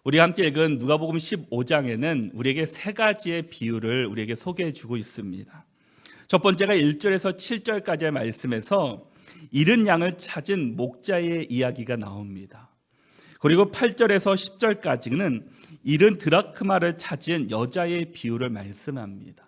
우리가 함께 읽은 누가복음 15장에는 우리에게 세 가지의 비유를 우리에게 소개해 주고 있습니다. 첫 번째가 1절에서 7절까지의 말씀에서 잃은 양을 찾은 목자의 이야기가 나옵니다. 그리고 8절에서 10절까지는 잃은 드라크마를 찾은 여자의 비유를 말씀합니다.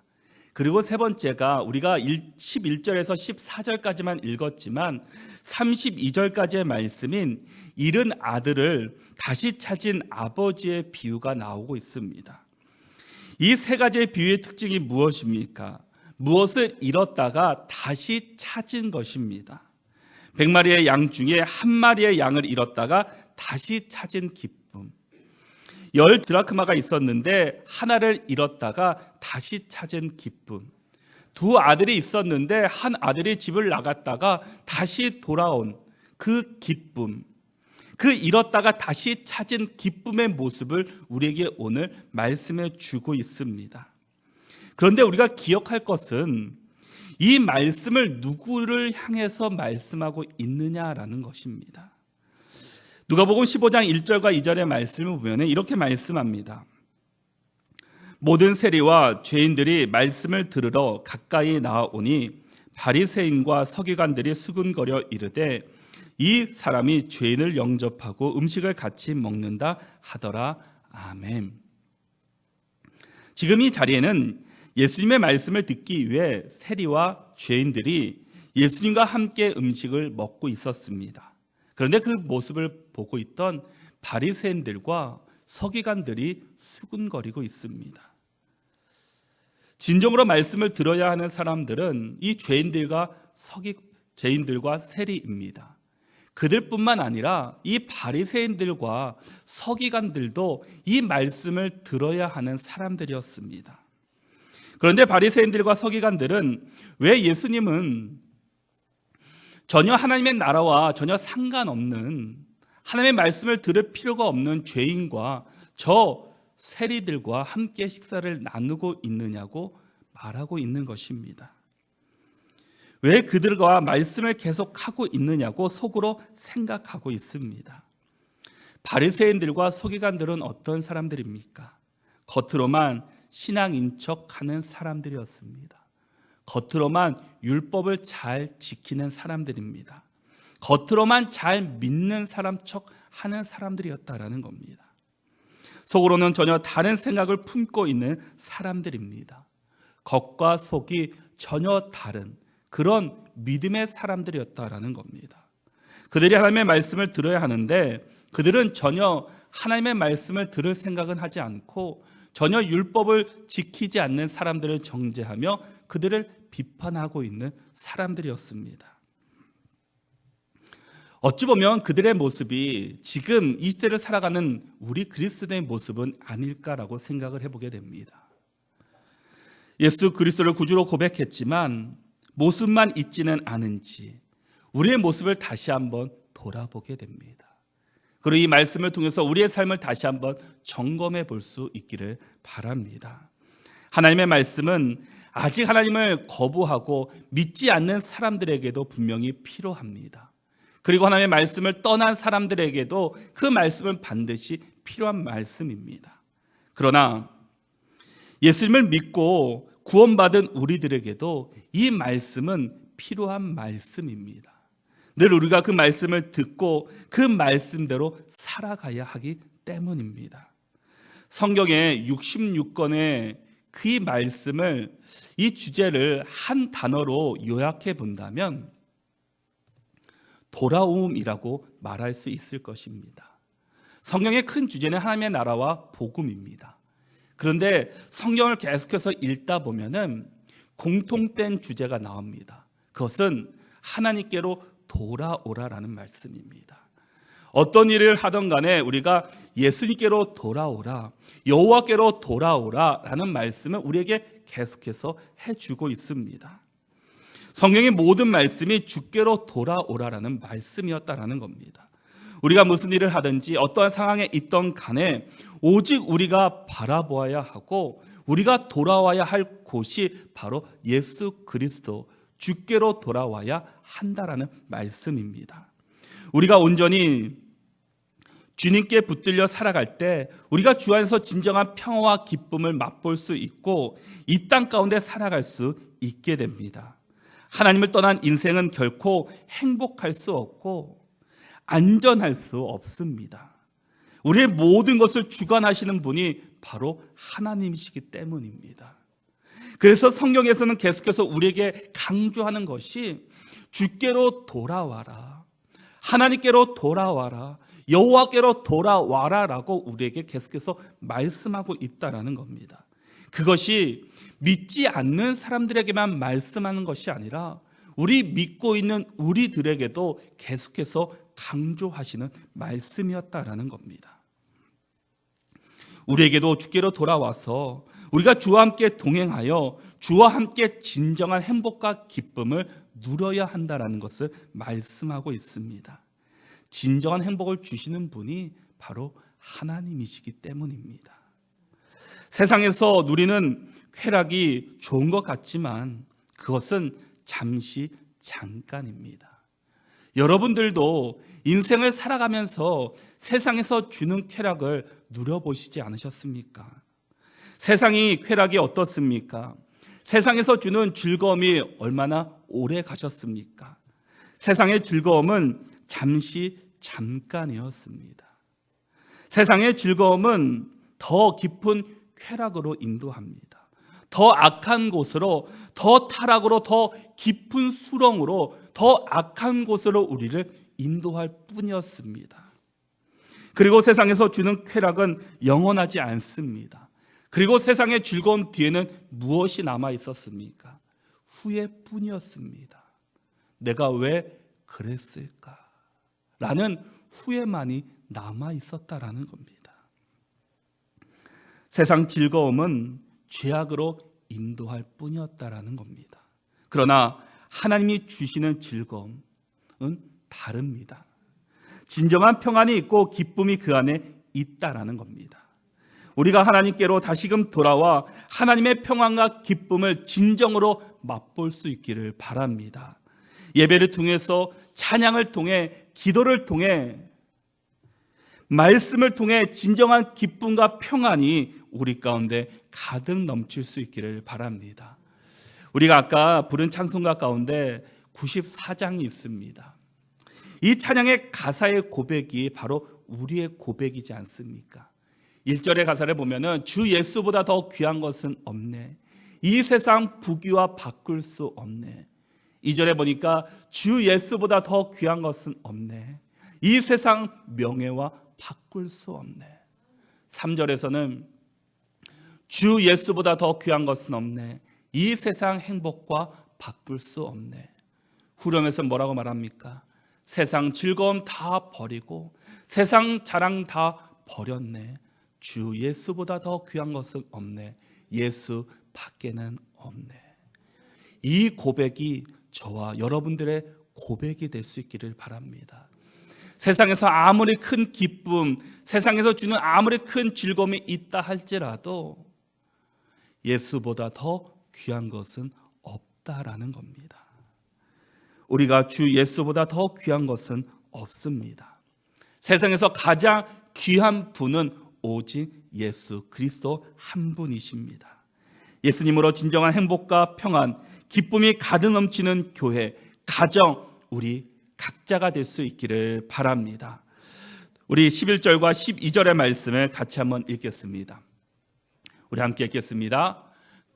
그리고 세 번째가 우리가 11절에서 14절까지만 읽었지만 32절까지의 말씀인 잃은 아들을 다시 찾은 아버지의 비유가 나오고 있습니다. 이 세 가지의 비유의 특징이 무엇입니까? 무엇을 잃었다가 다시 찾은 것입니다. 100마리의 양 중에 한 마리의 양을 잃었다가 다시 찾은 기쁨. 10 드라크마가 있었는데 하나를 잃었다가 다시 찾은 기쁨. 두 아들이 있었는데 한 아들이 집을 나갔다가 다시 돌아온 그 기쁨. 그 잃었다가 다시 찾은 기쁨의 모습을 우리에게 오늘 말씀해 주고 있습니다. 그런데 우리가 기억할 것은 이 말씀을 누구를 향해서 말씀하고 있느냐라는 것입니다. 누가복음 15장 1절과 2절의 말씀을 보면 이렇게 말씀합니다. 모든 세리와 죄인들이 말씀을 들으러 가까이 나아오니 바리새인과 서기관들이 수군거려 이르되 이 사람이 죄인을 영접하고 음식을 같이 먹는다 하더라. 아멘. 지금 이 자리에는 예수님의 말씀을 듣기 위해 세리와 죄인들이 예수님과 함께 음식을 먹고 있었습니다. 그런데 그 모습을 보고 있던 바리새인들과 서기관들이 수군거리고 있습니다. 진정으로 말씀을 들어야 하는 사람들은 이 죄인들과 세리입니다. 그들뿐만 아니라 이 바리새인들과 서기관들도 이 말씀을 들어야 하는 사람들이었습니다. 그런데 바리새인들과 서기관들은 왜 예수님은 전혀 하나님의 나라와 전혀 상관없는 하나님의 말씀을 들을 필요가 없는 죄인과 저 세리들과 함께 식사를 나누고 있느냐고 말하고 있는 것입니다. 왜 그들과 말씀을 계속하고 있느냐고 속으로 생각하고 있습니다. 바리새인들과 서기관들은 어떤 사람들입니까? 겉으로만 신앙인 척하는 사람들이었습니다. 겉으로만 율법을 잘 지키는 사람들입니다. 겉으로만 잘 믿는 사람 척하는 사람들이었다라는 겁니다. 속으로는 전혀 다른 생각을 품고 있는 사람들입니다. 겉과 속이 전혀 다른 그런 믿음의 사람들이었다라는 겁니다. 그들이 하나님의 말씀을 들어야 하는데 그들은 전혀 하나님의 말씀을 들을 생각은 하지 않고 전혀 율법을 지키지 않는 사람들을 정죄하며 그들을 비판하고 있는 사람들이었습니다. 어찌 보면 그들의 모습이 지금 이 시대를 살아가는 우리 그리스도의 모습은 아닐까라고 생각을 해보게 됩니다. 예수 그리스도를 구주로 고백했지만 모습만 있지는 않은지 우리의 모습을 다시 한번 돌아보게 됩니다. 그리고 이 말씀을 통해서 우리의 삶을 다시 한번 점검해 볼 수 있기를 바랍니다. 하나님의 말씀은 아직 하나님을 거부하고 믿지 않는 사람들에게도 분명히 필요합니다. 그리고 하나님의 말씀을 떠난 사람들에게도 그 말씀은 반드시 필요한 말씀입니다. 그러나 예수님을 믿고 구원받은 우리들에게도 이 말씀은 필요한 말씀입니다. 늘 우리가 그 말씀을 듣고 그 말씀대로 살아가야 하기 때문입니다. 성경의 66권의 그 말씀을 이 주제를 한 단어로 요약해 본다면 돌아옴이라고 말할 수 있을 것입니다. 성경의 큰 주제는 하나님의 나라와 복음입니다. 그런데 성경을 계속해서 읽다 보면은 공통된 주제가 나옵니다. 그것은 하나님께로 돌아오라라는 말씀입니다. 어떤 일을 하던 간에 우리가 예수님께로 돌아오라, 여호와께로 돌아오라라는 말씀을 우리에게 계속해서 해주고 있습니다. 성경의 모든 말씀이 주께로 돌아오라라는 말씀이었다라는 겁니다. 우리가 무슨 일을 하든지 어떠한 상황에 있던 간에 오직 우리가 바라보아야 하고 우리가 돌아와야 할 곳이 바로 예수 그리스도 주께로 돌아와야 한다라는 말씀입니다. 우리가 온전히 주님께 붙들려 살아갈 때 우리가 주 안에서 진정한 평화와 기쁨을 맛볼 수 있고 이 땅 가운데 살아갈 수 있게 됩니다. 하나님을 떠난 인생은 결코 행복할 수 없고 안전할 수 없습니다. 우리의 모든 것을 주관하시는 분이 바로 하나님이시기 때문입니다. 그래서 성경에서는 계속해서 우리에게 강조하는 것이 주께로 돌아와라, 하나님께로 돌아와라, 여호와께로 돌아와라라고 우리에게 계속해서 말씀하고 있다라는 겁니다. 그것이 믿지 않는 사람들에게만 말씀하는 것이 아니라 우리 믿고 있는 우리들에게도 계속해서 강조하시는 말씀이었다라는 겁니다. 우리에게도 주께로 돌아와서 우리가 주와 함께 동행하여 주와 함께 진정한 행복과 기쁨을 누려야 한다는 것을 말씀하고 있습니다. 진정한 행복을 주시는 분이 바로 하나님이시기 때문입니다. 세상에서 누리는 쾌락이 좋은 것 같지만 그것은 잠시 잠깐입니다. 여러분들도 인생을 살아가면서 세상에서 주는 쾌락을 누려보시지 않으셨습니까? 세상이 쾌락이 어떻습니까? 세상에서 주는 즐거움이 얼마나 오래 가셨습니까? 세상의 즐거움은 잠시 잠깐이었습니다. 세상의 즐거움은 더 깊은 쾌락으로 인도합니다. 더 악한 곳으로, 더 타락으로, 더 깊은 수렁으로, 더 악한 곳으로 우리를 인도할 뿐이었습니다. 그리고 세상에서 주는 쾌락은 영원하지 않습니다. 그리고 세상의 즐거움 뒤에는 무엇이 남아 있었습니까? 후회뿐이었습니다. 내가 왜 그랬을까? 라는 후회만이 남아 있었다라는 겁니다. 세상 즐거움은 죄악으로 인도할 뿐이었다라는 겁니다. 그러나 하나님이 주시는 즐거움은 다릅니다. 진정한 평안이 있고 기쁨이 그 안에 있다라는 겁니다. 우리가 하나님께로 다시금 돌아와 하나님의 평안과 기쁨을 진정으로 맛볼 수 있기를 바랍니다. 예배를 통해서, 찬양을 통해, 기도를 통해, 말씀을 통해 진정한 기쁨과 평안이 우리 가운데 가득 넘칠 수 있기를 바랍니다. 우리가 아까 부른 찬송가 가운데 94장이 있습니다. 이 찬양의 가사의 고백이 바로 우리의 고백이지 않습니까? 1절의 가사를 보면은 주 예수보다 더 귀한 것은 없네. 이 세상 부귀와 바꿀 수 없네. 2절에 보니까 주 예수보다 더 귀한 것은 없네. 이 세상 명예와 바꿀 수 없네. 3절에서는 주 예수보다 더 귀한 것은 없네. 이 세상 행복과 바꿀 수 없네. 후렴에서 뭐라고 말합니까? 세상 즐거움 다 버리고 세상 자랑 다 버렸네. 주 예수보다 더 귀한 것은 없네. 예수 밖에는 없네. 이 고백이 저와 여러분들의 고백이 될 수 있기를 바랍니다. 세상에서 아무리 큰 기쁨, 세상에서 주는 아무리 큰 즐거움이 있다 할지라도 예수보다 더 귀한 것은 없다라는 겁니다. 우리가 주 예수보다 더 귀한 것은 없습니다. 세상에서 가장 귀한 분은 오직 예수 그리스도 한 분이십니다. 예수님으로 진정한 행복과 평안, 기쁨이 가득 넘치는 교회, 가정, 우리 각자가 될 수 있기를 바랍니다. 우리 11절과 12절의 말씀을 같이 한번 읽겠습니다. 우리 함께 읽겠습니다.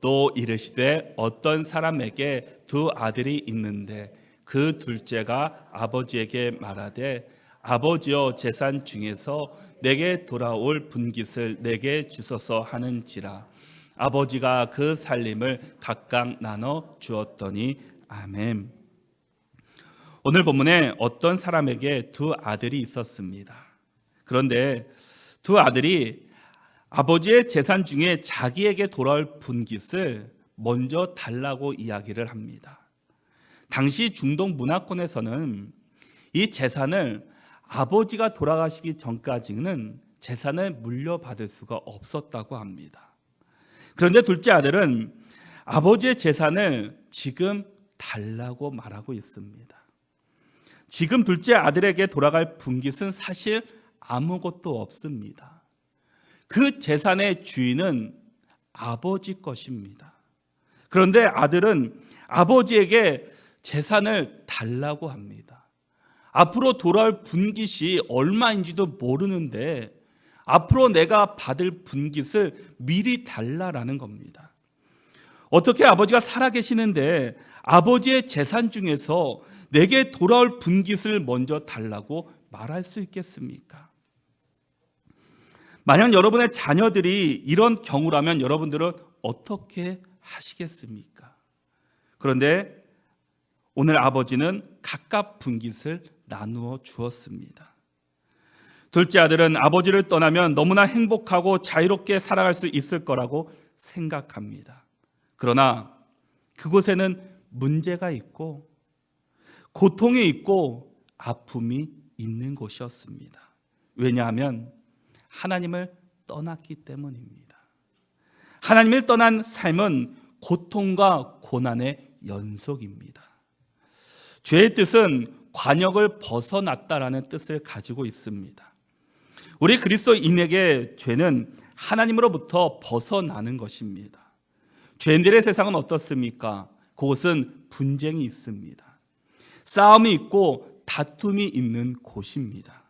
또 이르시되 어떤 사람에게 두 아들이 있는데 그 둘째가 아버지에게 말하되 아버지여 재산 중에서 내게 돌아올 분깃을 내게 주소서 하는지라. 아버지가 그 살림을 각각 나눠 주었더니 아멘. 오늘 본문에 어떤 사람에게 두 아들이 있었습니다. 그런데 두 아들이 아버지의 재산 중에 자기에게 돌아올 분깃을 먼저 달라고 이야기를 합니다. 당시 중동 문화권에서는 이 재산을 아버지가 돌아가시기 전까지는 재산을 물려받을 수가 없었다고 합니다. 그런데 둘째 아들은 아버지의 재산을 지금 달라고 말하고 있습니다. 지금 둘째 아들에게 돌아갈 분깃은 사실 아무것도 없습니다. 그 재산의 주인은 아버지 것입니다. 그런데 아들은 아버지에게 재산을 달라고 합니다. 앞으로 돌아올 분깃이 얼마인지도 모르는데 앞으로 내가 받을 분깃을 미리 달라라는 겁니다. 어떻게 아버지가 살아계시는데 아버지의 재산 중에서 내게 돌아올 분깃을 먼저 달라고 말할 수 있겠습니까? 만약 여러분의 자녀들이 이런 경우라면 여러분들은 어떻게 하시겠습니까? 그런데 오늘 아버지는 각각 분깃을 나누어 주었습니다. 둘째 아들은 아버지를 떠나면 너무나 행복하고 자유롭게 살아갈 수 있을 거라고 생각합니다. 그러나 그곳에는 문제가 있고 고통이 있고 아픔이 있는 곳이었습니다. 왜냐하면 하나님을 떠났기 때문입니다. 하나님을 떠난 삶은 고통과 고난의 연속입니다. 죄의 뜻은 관역을 벗어났다라는 뜻을 가지고 있습니다. 우리 그리스도인에게 죄는 하나님으로부터 벗어나는 것입니다. 죄인들의 세상은 어떻습니까? 그곳은 분쟁이 있습니다. 싸움이 있고 다툼이 있는 곳입니다.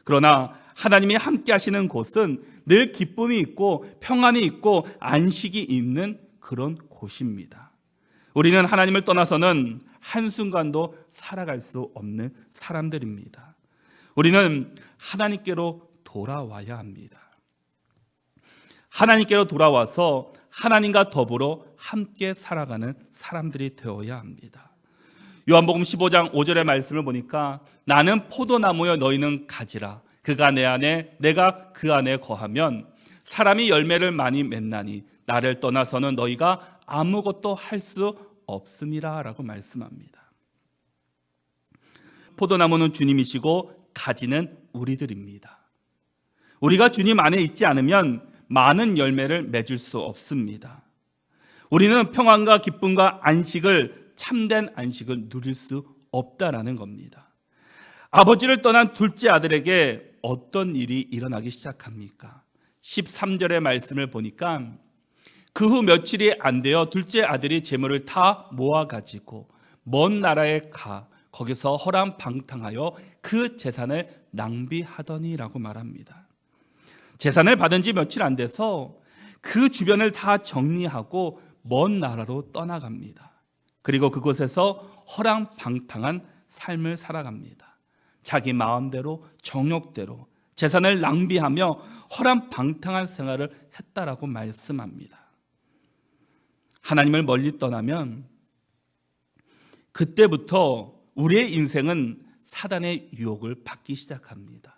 그러나 하나님이 함께 하시는 곳은 늘 기쁨이 있고 평안이 있고 안식이 있는 그런 곳입니다. 우리는 하나님을 떠나서는 한순간도 살아갈 수 없는 사람들입니다. 우리는 하나님께로 돌아와야 합니다. 하나님께로 돌아와서 하나님과 더불어 함께 살아가는 사람들이 되어야 합니다. 요한복음 15장 5절의 말씀을 보니까 나는 포도나무여 너희는 가지라. 그가 내 안에 내가 그 안에 거하면 사람이 열매를 많이 맺나니 나를 떠나서는 너희가 아무것도 할 수 없음이라 라고 말씀합니다. 포도나무는 주님이시고 가지는 우리들입니다. 우리가 주님 안에 있지 않으면 많은 열매를 맺을 수 없습니다. 우리는 평안과 기쁨과 안식을 참된 안식을 누릴 수 없다라는 겁니다. 아버지를 떠난 둘째 아들에게 어떤 일이 일어나기 시작합니까? 13절의 말씀을 보니까 그 후 며칠이 안 되어 둘째 아들이 재물을 다 모아가지고 먼 나라에 가 거기서 허랑방탕하여 그 재산을 낭비하더니라고 말합니다. 재산을 받은 지 며칠 안 돼서 그 주변을 다 정리하고 먼 나라로 떠나갑니다. 그리고 그곳에서 허랑방탕한 삶을 살아갑니다. 자기 마음대로 정욕대로 재산을 낭비하며 허랑방탕한 생활을 했다라고 말씀합니다. 하나님을 멀리 떠나면 그때부터 우리의 인생은 사단의 유혹을 받기 시작합니다.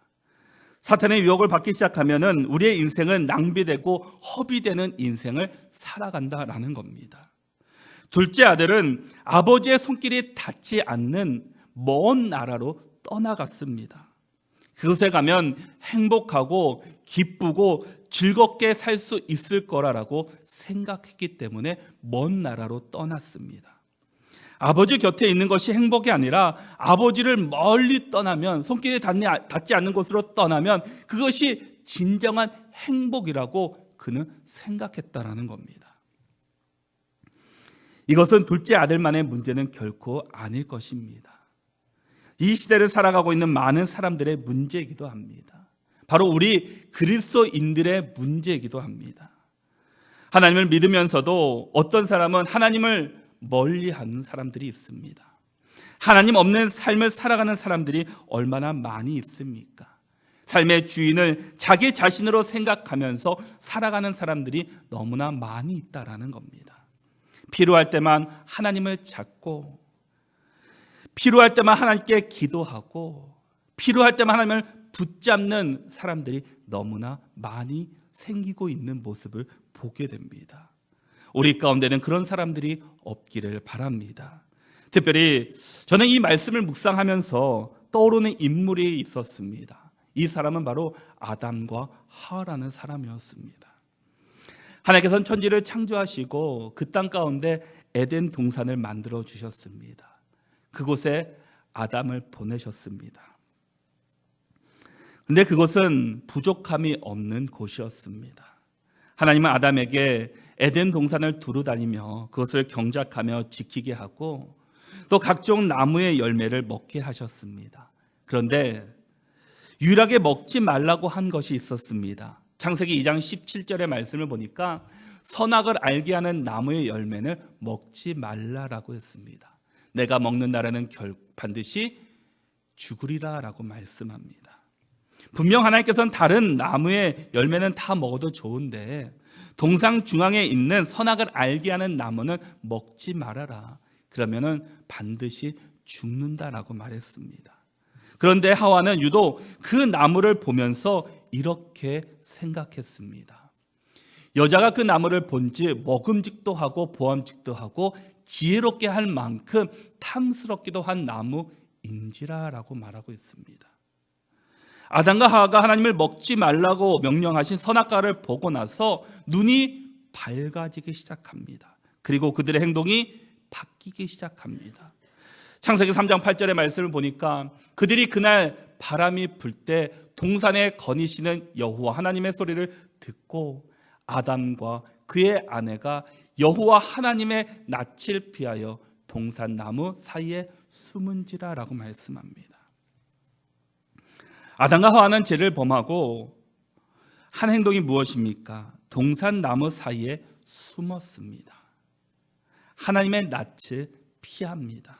사탄의 유혹을 받기 시작하면은 우리의 인생은 낭비되고 허비되는 인생을 살아간다라는 겁니다. 둘째 아들은 아버지의 손길이 닿지 않는 먼 나라로 떠나갔습니다. 그곳에 가면 행복하고 기쁘고 즐겁게 살 수 있을 거라고 생각했기 때문에 먼 나라로 떠났습니다. 아버지 곁에 있는 것이 행복이 아니라 아버지를 멀리 떠나면, 손길이 닿지 않는 곳으로 떠나면 그것이 진정한 행복이라고 그는 생각했다라는 겁니다. 이것은 둘째 아들만의 문제는 결코 아닐 것입니다. 이 시대를 살아가고 있는 많은 사람들의 문제이기도 합니다. 바로 우리 그리스도인들의 문제이기도 합니다. 하나님을 믿으면서도 어떤 사람은 하나님을 멀리하는 사람들이 있습니다. 하나님 없는 삶을 살아가는 사람들이 얼마나 많이 있습니까? 삶의 주인을 자기 자신으로 생각하면서 살아가는 사람들이 너무나 많이 있다라는 겁니다. 필요할 때만 하나님을 찾고, 필요할 때만 하나님께 기도하고, 필요할 때만 하나님을 붙잡는 사람들이 너무나 많이 생기고 있는 모습을 보게 됩니다. 우리 가운데는 그런 사람들이 없기를 바랍니다. 특별히 저는 이 말씀을 묵상하면서 떠오르는 인물이 있었습니다. 이 사람은 바로 아담과 하와라는 사람이었습니다. 하나님께서는 천지를 창조하시고 그 땅 가운데 에덴 동산을 만들어 주셨습니다. 그곳에 아담을 보내셨습니다. 근데 그것은 부족함이 없는 곳이었습니다. 하나님은 아담에게 에덴 동산을 두루 다니며 그것을 경작하며 지키게 하고 또 각종 나무의 열매를 먹게 하셨습니다. 그런데 유일하게 먹지 말라고 한 것이 있었습니다. 창세기 2장 17절의 말씀을 보니까 선악을 알게 하는 나무의 열매는 먹지 말라라고 했습니다. 내가 먹는 날에는 반드시 죽으리라 라고 말씀합니다. 분명 하나님께서는 다른 나무의 열매는 다 먹어도 좋은데 동상 중앙에 있는 선악을 알게 하는 나무는 먹지 말아라. 그러면은 반드시 죽는다라고 말했습니다. 그런데 하와는 유독 그 나무를 보면서 이렇게 생각했습니다. 여자가 그 나무를 본지 먹음직도 하고 보암직도 하고 지혜롭게 할 만큼 탐스럽기도 한 나무인지라라고 말하고 있습니다. 아담과 하와가 하나님을 먹지 말라고 명령하신 선악과를 보고 나서 눈이 밝아지기 시작합니다. 그리고 그들의 행동이 바뀌기 시작합니다. 창세기 3장 8절의 말씀을 보니까 그들이 그날 바람이 불 때 동산에 거니시는 여호와 하나님의 소리를 듣고 아담과 그의 아내가 여호와 하나님의 낯을 피하여 동산 나무 사이에 숨은지라라고 말씀합니다. 아담과 하와는 죄를 범하고 한 행동이 무엇입니까? 동산 나무 사이에 숨었습니다. 하나님의 낯을 피합니다.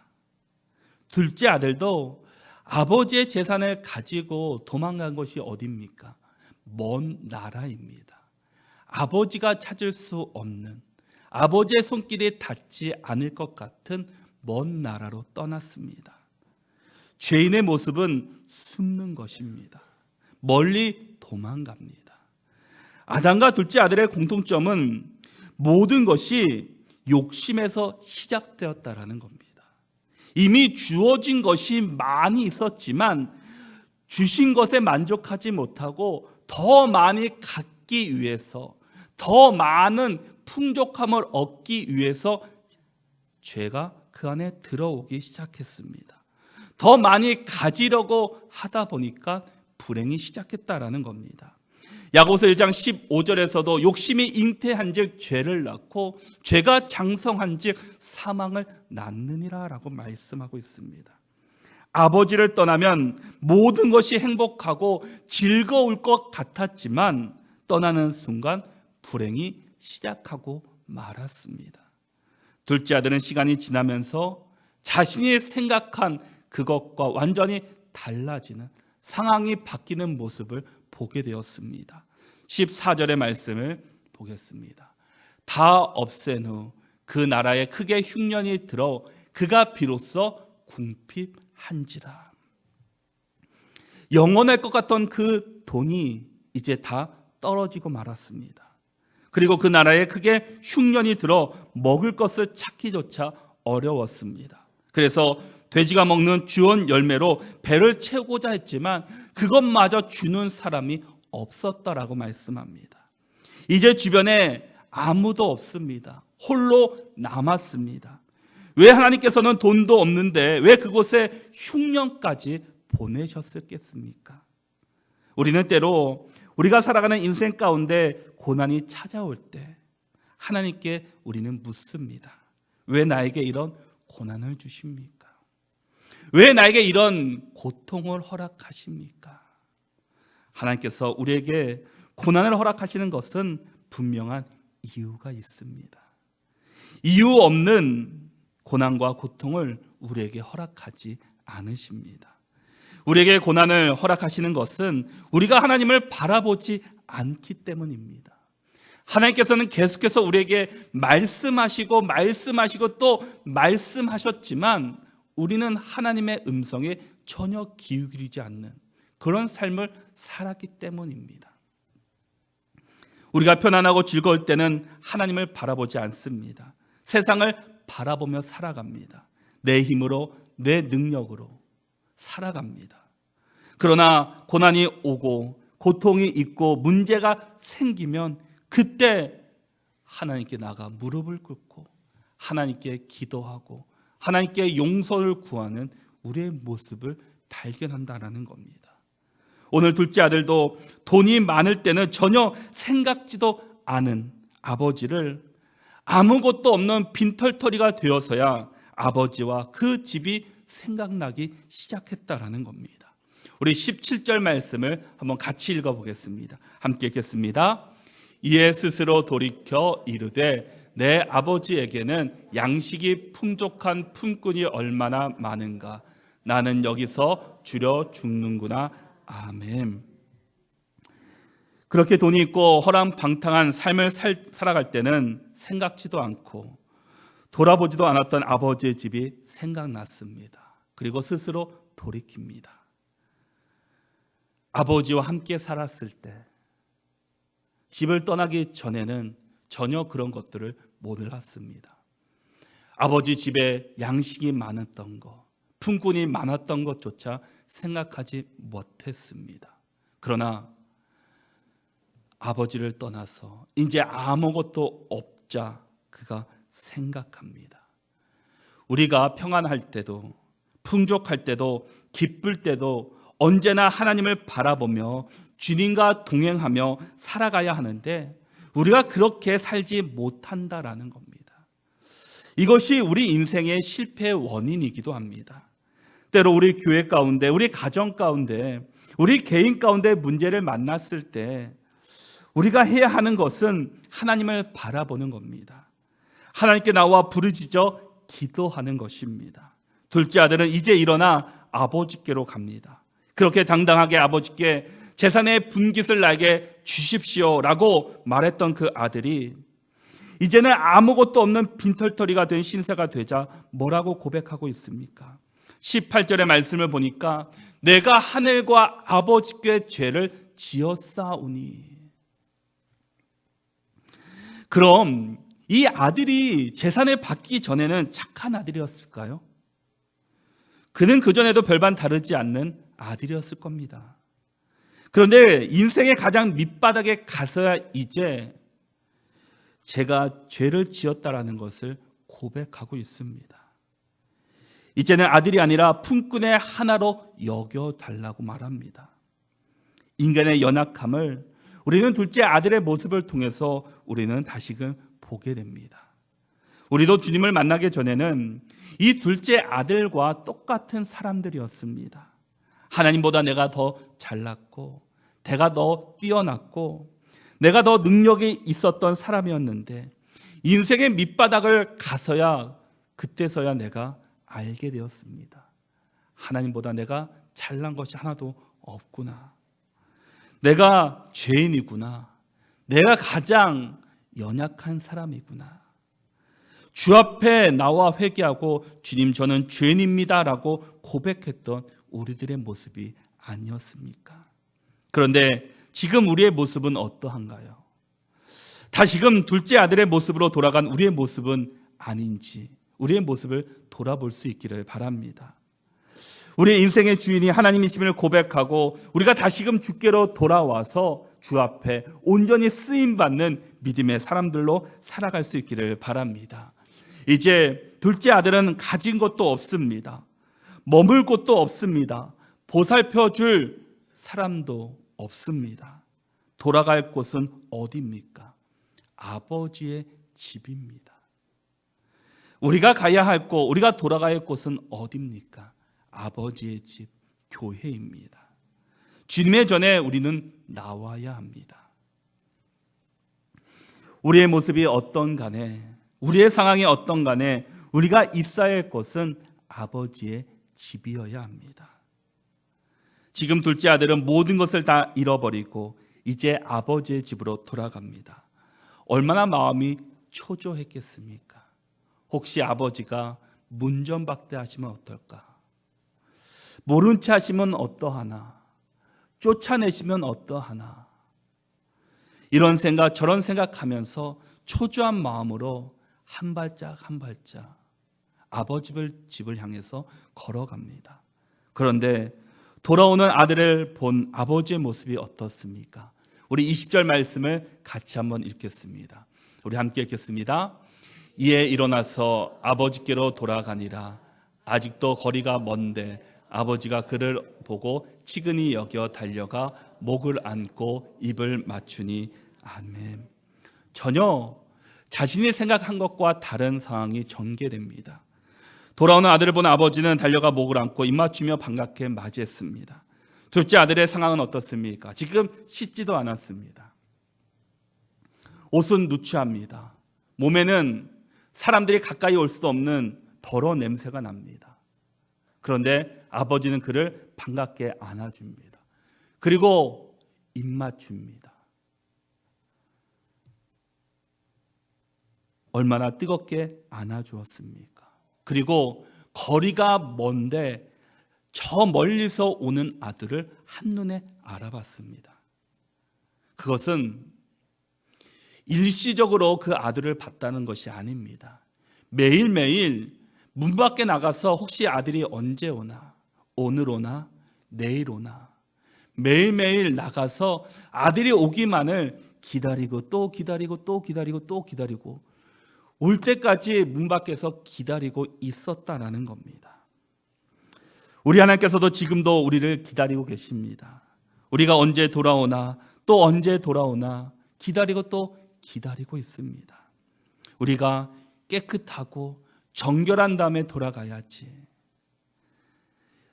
둘째 아들도 아버지의 재산을 가지고 도망간 곳이 어디입니까? 먼 나라입니다. 아버지가 찾을 수 없는, 아버지의 손길이 닿지 않을 것 같은 먼 나라로 떠났습니다. 죄인의 모습은 숨는 것입니다. 멀리 도망갑니다. 아담과 둘째 아들의 공통점은 모든 것이 욕심에서 시작되었다라는 겁니다. 이미 주어진 것이 많이 있었지만 주신 것에 만족하지 못하고 더 많이 갖기 위해서, 더 많은 풍족함을 얻기 위해서 죄가 그 안에 들어오기 시작했습니다. 더 많이 가지려고 하다 보니까 불행이 시작했다라는 겁니다. 야고보서 1장 15절에서도 욕심이 잉태한 즉 죄를 낳고 죄가 장성한 즉 사망을 낳느니라 라고 말씀하고 있습니다. 아버지를 떠나면 모든 것이 행복하고 즐거울 것 같았지만 떠나는 순간 불행이 시작하고 말았습니다. 둘째 아들은 시간이 지나면서 자신이 생각한 그것과 완전히 달라지는 상황이 바뀌는 모습을 보게 되었습니다. 14절의 말씀을 보겠습니다. 다 없앤 후 그 나라에 크게 흉년이 들어 그가 비로소 궁핍한지라. 영원할 것 같던 그 돈이 이제 다 떨어지고 말았습니다. 그리고 그 나라에 크게 흉년이 들어 먹을 것을 찾기조차 어려웠습니다. 그래서 돼지가 먹는 주원 열매로 배를 채우고자 했지만 그것마저 주는 사람이 없었다라고 말씀합니다. 이제 주변에 아무도 없습니다. 홀로 남았습니다. 왜 하나님께서는 돈도 없는데 왜 그곳에 흉년까지 보내셨겠습니까? 우리는 때로 우리가 살아가는 인생 가운데 고난이 찾아올 때 하나님께 우리는 묻습니다. 왜 나에게 이런 고난을 주십니까? 왜 나에게 이런 고통을 허락하십니까? 하나님께서 우리에게 고난을 허락하시는 것은 분명한 이유가 있습니다. 이유 없는 고난과 고통을 우리에게 허락하지 않으십니다. 우리에게 고난을 허락하시는 것은 우리가 하나님을 바라보지 않기 때문입니다. 하나님께서는 계속해서 우리에게 말씀하시고 또 말씀하셨지만 우리는 하나님의 음성에 전혀 기울이지 않는 그런 삶을 살았기 때문입니다. 우리가 편안하고 즐거울 때는 하나님을 바라보지 않습니다. 세상을 바라보며 살아갑니다. 내 힘으로, 내 능력으로 살아갑니다. 그러나 고난이 오고 고통이 있고 문제가 생기면 그때 하나님께 나가 무릎을 꿇고 하나님께 기도하고 하나님께 용서를 구하는 우리의 모습을 발견한다는 겁니다. 오늘 둘째 아들도 돈이 많을 때는 전혀 생각지도 않은 아버지를 아무것도 없는 빈털터리가 되어서야 아버지와 그 집이 생각나기 시작했다라는 겁니다. 우리 17절 말씀을 한번 같이 읽어보겠습니다. 함께 읽겠습니다. 이에 스스로 돌이켜 이르되 내 아버지에게는 양식이 풍족한 품꾼이 얼마나 많은가. 나는 여기서 줄여 죽는구나. 아멘. 그렇게 돈이 있고 허랑방탕한 삶을 살아갈 때는 생각지도 않고 돌아보지도 않았던 아버지의 집이 생각났습니다. 그리고 스스로 돌이킵니다. 아버지와 함께 살았을 때 집을 떠나기 전에는 전혀 그런 것들을 몰랐습니다. 아버지 집에 양식이 많았던 것, 품꾼이 많았던 것조차 생각하지 못했습니다. 그러나 아버지를 떠나서 이제 아무것도 없자 그가 생각합니다. 우리가 평안할 때도 풍족할 때도 기쁠 때도 언제나 하나님을 바라보며 주님과 동행하며 살아가야 하는데 우리가 그렇게 살지 못한다라는 겁니다. 이것이 우리 인생의 실패의 원인이기도 합니다. 때로 우리 교회 가운데, 우리 가정 가운데, 우리 개인 가운데 문제를 만났을 때 우리가 해야 하는 것은 하나님을 바라보는 겁니다. 하나님께 나와 부르짖어 기도하는 것입니다. 둘째 아들은 이제 일어나 아버지께로 갑니다. 그렇게 당당하게 아버지께 재산의 분깃을 나에게 주십시오라고 말했던 그 아들이 이제는 아무것도 없는 빈털터리가 된 신세가 되자 뭐라고 고백하고 있습니까? 18절의 말씀을 보니까 내가 하늘과 아버지께 죄를 지었사오니. 그럼 이 아들이 재산을 받기 전에는 착한 아들이었을까요? 그는 그전에도 별반 다르지 않는 아들이었을 겁니다. 그런데 인생의 가장 밑바닥에 가서야 이제 제가 죄를 지었다라는 것을 고백하고 있습니다. 이제는 아들이 아니라 품꾼의 하나로 여겨달라고 말합니다. 인간의 연약함을 우리는 둘째 아들의 모습을 통해서 우리는 다시금 보게 됩니다. 우리도 주님을 만나기 전에는 이 둘째 아들과 똑같은 사람들이었습니다. 하나님보다 내가 더 잘났고 내가 더 뛰어났고 내가 더 능력이 있었던 사람이었는데 인생의 밑바닥을 가서야 그때서야 내가 알게 되었습니다. 하나님보다 내가 잘난 것이 하나도 없구나. 내가 죄인이구나. 내가 가장 연약한 사람이구나. 주 앞에 나와 회개하고 주님 저는 죄인입니다 라고 고백했던 우리들의 모습이 아니었습니까? 그런데 지금 우리의 모습은 어떠한가요? 다시금 둘째 아들의 모습으로 돌아간 우리의 모습은 아닌지 우리의 모습을 돌아볼 수 있기를 바랍니다. 우리의 인생의 주인이 하나님이심을 고백하고 우리가 다시금 주께로 돌아와서 주 앞에 온전히 쓰임받는 믿음의 사람들로 살아갈 수 있기를 바랍니다. 이제 둘째 아들은 가진 것도 없습니다. 머물 곳도 없습니다. 보살펴줄 사람도 없습니다. 돌아갈 곳은 어디입니까? 아버지의 집입니다. 우리가 가야 할 곳, 우리가 돌아가야 할 곳은 어디입니까? 아버지의 집, 교회입니다. 주님의 전에 우리는 나와야 합니다. 우리의 모습이 어떤 간에, 우리의 상황이 어떤 간에 우리가 입사해야 할 곳은 아버지의 집이어야 합니다. 지금 둘째 아들은 모든 것을 다 잃어버리고 이제 아버지의 집으로 돌아갑니다. 얼마나 마음이 초조했겠습니까? 혹시 아버지가 문전박대하시면 어떨까? 모른 채 하시면 어떠하나? 쫓아내시면 어떠하나? 이런 생각 저런 생각하면서 초조한 마음으로 한 발짝 한 발짝 아버지의 집을 향해서 걸어갑니다. 그런데 돌아오는 아들을 본 아버지의 모습이 어떻습니까? 우리 20절 말씀을 같이 한번 읽겠습니다. 우리 함께 읽겠습니다. 이에 일어나서 아버지께로 돌아가니라. 아직도 거리가 먼데 아버지가 그를 보고 치근히 여겨 달려가 목을 안고 입을 맞추니 아멘. 전혀 자신이 생각한 것과 다른 상황이 전개됩니다. 돌아오는 아들을 본 아버지는 달려가 목을 안고 입 맞추며 반갑게 맞이했습니다. 둘째 아들의 상황은 어떻습니까? 지금 씻지도 않았습니다. 옷은 누추합니다. 몸에는 사람들이 가까이 올 수도 없는 더러운 냄새가 납니다. 그런데 아버지는 그를 반갑게 안아줍니다. 그리고 입 맞춥니다. 얼마나 뜨겁게 안아주었습니까? 그리고 거리가 먼데 저 멀리서 오는 아들을 한눈에 알아봤습니다. 그것은 일시적으로 그 아들을 봤다는 것이 아닙니다. 매일매일 문 밖에 나가서 혹시 아들이 언제 오나, 오늘 오나, 내일 오나, 매일매일 나가서 아들이 오기만을 기다리고 또 기다리고 또 기다리고 또 기다리고 올 때까지 문 밖에서 기다리고 있었다라는 겁니다. 우리 하나님께서도 지금도 우리를 기다리고 계십니다. 우리가 언제 돌아오나 또 언제 돌아오나 기다리고 또 기다리고 있습니다. 우리가 깨끗하고 정결한 다음에 돌아가야지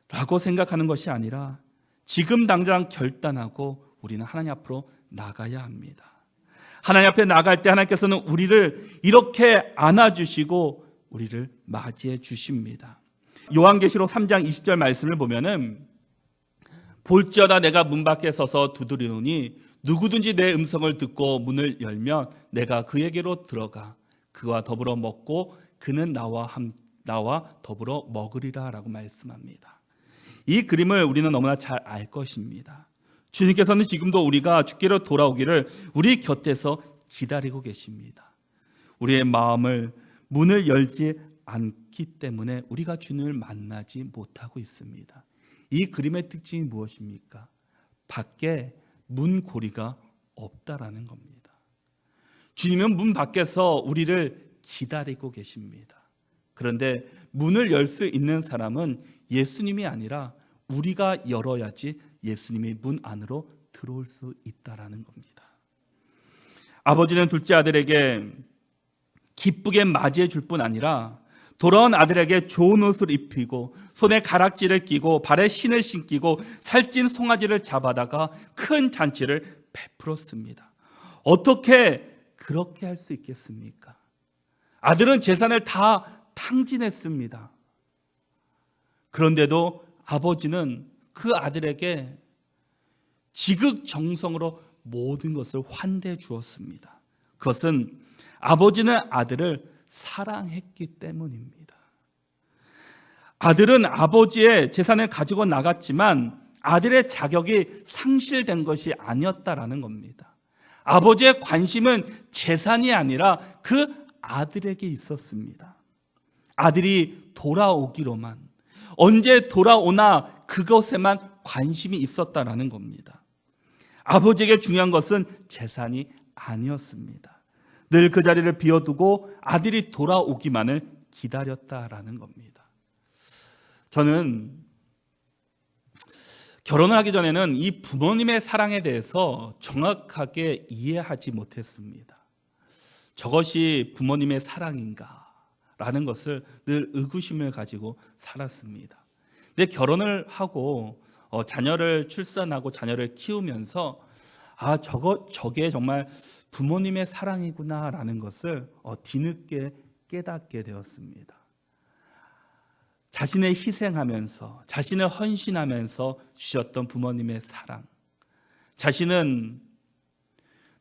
라고 생각하는 것이 아니라 지금 당장 결단하고 우리는 하나님 앞으로 나가야 합니다. 하나님 앞에 나갈 때 하나님께서는 우리를 이렇게 안아주시고 우리를 맞이해 주십니다. 요한계시록 3장 20절 말씀을 보면은 볼지어다 내가 문 밖에 서서 두드리노니 누구든지 내 음성을 듣고 문을 열면 내가 그에게로 들어가 그와 더불어 먹고 그는 나와 더불어 먹으리라 라고 말씀합니다. 이 그림을 우리는 너무나 잘 알 것입니다. 주님께서는 지금도 우리가 주께로 돌아오기를 우리 곁에서 기다리고 계십니다. 우리의 마음을 문을 열지 않기 때문에 우리가 주님을 만나지 못하고 있습니다. 이 그림의 특징이 무엇입니까? 밖에 문고리가 없다라는 겁니다. 주님은 문 밖에서 우리를 기다리고 계십니다. 그런데 문을 열 수 있는 사람은 예수님이 아니라 우리가 열어야지 예수님이 문 안으로 들어올 수 있다라는 겁니다. 아버지는 둘째 아들에게 기쁘게 맞이해 줄 뿐 아니라 돌아온 아들에게 좋은 옷을 입히고 손에 가락지를 끼고 발에 신을 신기고 살찐 송아지를 잡아다가 큰 잔치를 베풀었습니다. 어떻게 그렇게 할 수 있겠습니까? 아들은 재산을 다 탕진했습니다. 그런데도 아버지는 그 아들에게 지극정성으로 모든 것을 환대해 주었습니다. 그것은 아버지는 아들을 사랑했기 때문입니다. 아들은 아버지의 재산을 가지고 나갔지만 아들의 자격이 상실된 것이 아니었다라는 겁니다. 아버지의 관심은 재산이 아니라 그 아들에게 있었습니다. 아들이 돌아오기로만, 언제 돌아오나 그것에만 관심이 있었다라는 겁니다. 아버지에게 중요한 것은 재산이 아니었습니다. 늘 그 자리를 비워두고 아들이 돌아오기만을 기다렸다라는 겁니다. 저는 결혼을 하기 전에는 이 부모님의 사랑에 대해서 정확하게 이해하지 못했습니다. 저것이 부모님의 사랑인가? 라는 것을 늘 의구심을 가지고 살았습니다. 근데 결혼을 하고 자녀를 출산하고 자녀를 키우면서 저게 정말 부모님의 사랑이구나라는 것을 뒤늦게 깨닫게 되었습니다. 자신을 희생하면서 자신을 헌신하면서 주셨던 부모님의 사랑, 자신은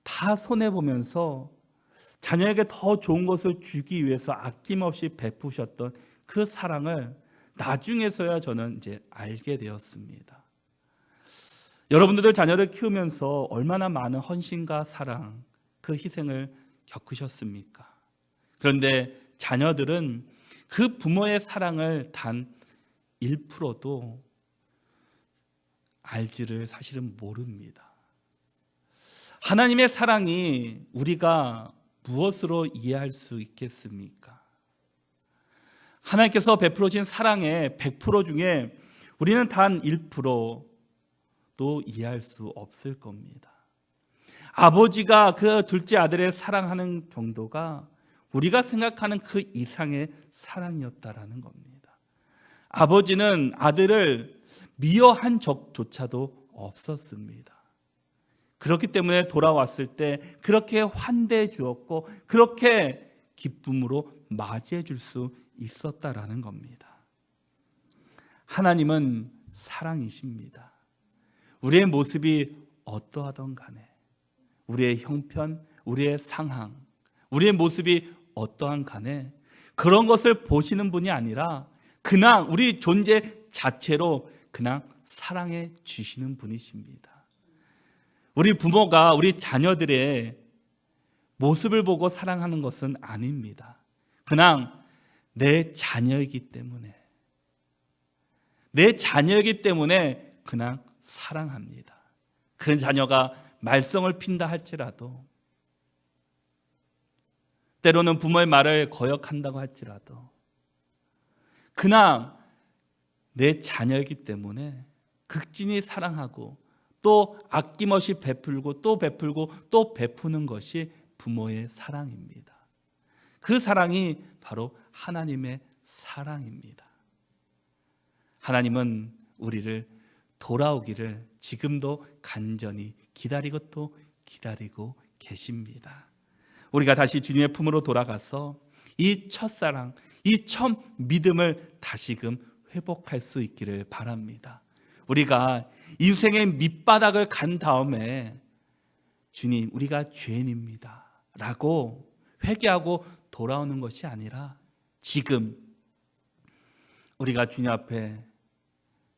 다 손해보면서 자녀에게 더 좋은 것을 주기 위해서 아낌없이 베푸셨던 그 사랑을 나중에서야 저는 이제 알게 되었습니다. 여러분들 자녀를 키우면서 얼마나 많은 헌신과 사랑, 그 희생을 겪으셨습니까? 그런데 자녀들은 그 부모의 사랑을 단 1%도 알지를 사실은 모릅니다. 하나님의 사랑이 우리가 무엇으로 이해할 수 있겠습니까? 하나님께서 베풀어 주신 사랑의 100% 중에 우리는 단 1%도 이해할 수 없을 겁니다. 아버지가 그 둘째 아들을 사랑하는 정도가 우리가 생각하는 그 이상의 사랑이었다라는 겁니다. 아버지는 아들을 미워한 적조차도 없었습니다. 그렇기 때문에 돌아왔을 때 그렇게 환대해 주었고 그렇게 기쁨으로 맞이해 줄 수 있었다라는 겁니다. 하나님은 사랑이십니다. 우리의 모습이 어떠하던 간에, 우리의 형편, 우리의 상황, 우리의 모습이 어떠한 간에 그런 것을 보시는 분이 아니라 그냥 우리 존재 자체로 그냥 사랑해 주시는 분이십니다. 우리 부모가 우리 자녀들의 모습을 보고 사랑하는 것은 아닙니다. 그냥 내 자녀이기 때문에 그냥 사랑합니다. 그 자녀가 말썽을 핀다 할지라도, 때로는 부모의 말을 거역한다고 할지라도 그냥 내 자녀이기 때문에 극진히 사랑하고 또 아낌없이 베풀고 또 베풀고 또 베푸는 것이 부모의 사랑입니다. 그 사랑이 바로 하나님의 사랑입니다. 하나님은 우리를 돌아오기를 지금도 간절히 기다리고 또 기다리고 계십니다. 우리가 다시 주님의 품으로 돌아가서 이 첫사랑, 이 첫 믿음을 다시금 회복할 수 있기를 바랍니다. 우리가 인생의 밑바닥을 간 다음에 주님, 우리가 죄인입니다 라고 회개하고 돌아오는 것이 아니라 지금 우리가 주님 앞에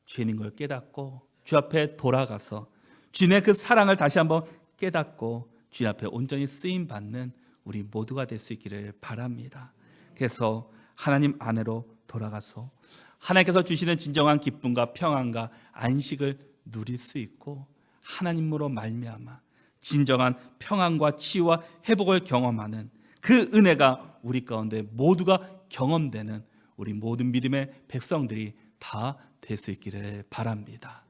죄인인 걸 깨닫고 주 앞에 돌아가서 주님의 그 사랑을 다시 한번 깨닫고 주님 앞에 온전히 쓰임받는 우리 모두가 될 수 있기를 바랍니다. 그래서 하나님 안으로 돌아가서 하나님께서 주시는 진정한 기쁨과 평안과 안식을 누릴 수 있고 하나님으로 말미암아 진정한 평안과 치유와 회복을 경험하는 그 은혜가 우리 가운데 모두가 경험되는 우리 모든 믿음의 백성들이 다 될 수 있기를 바랍니다.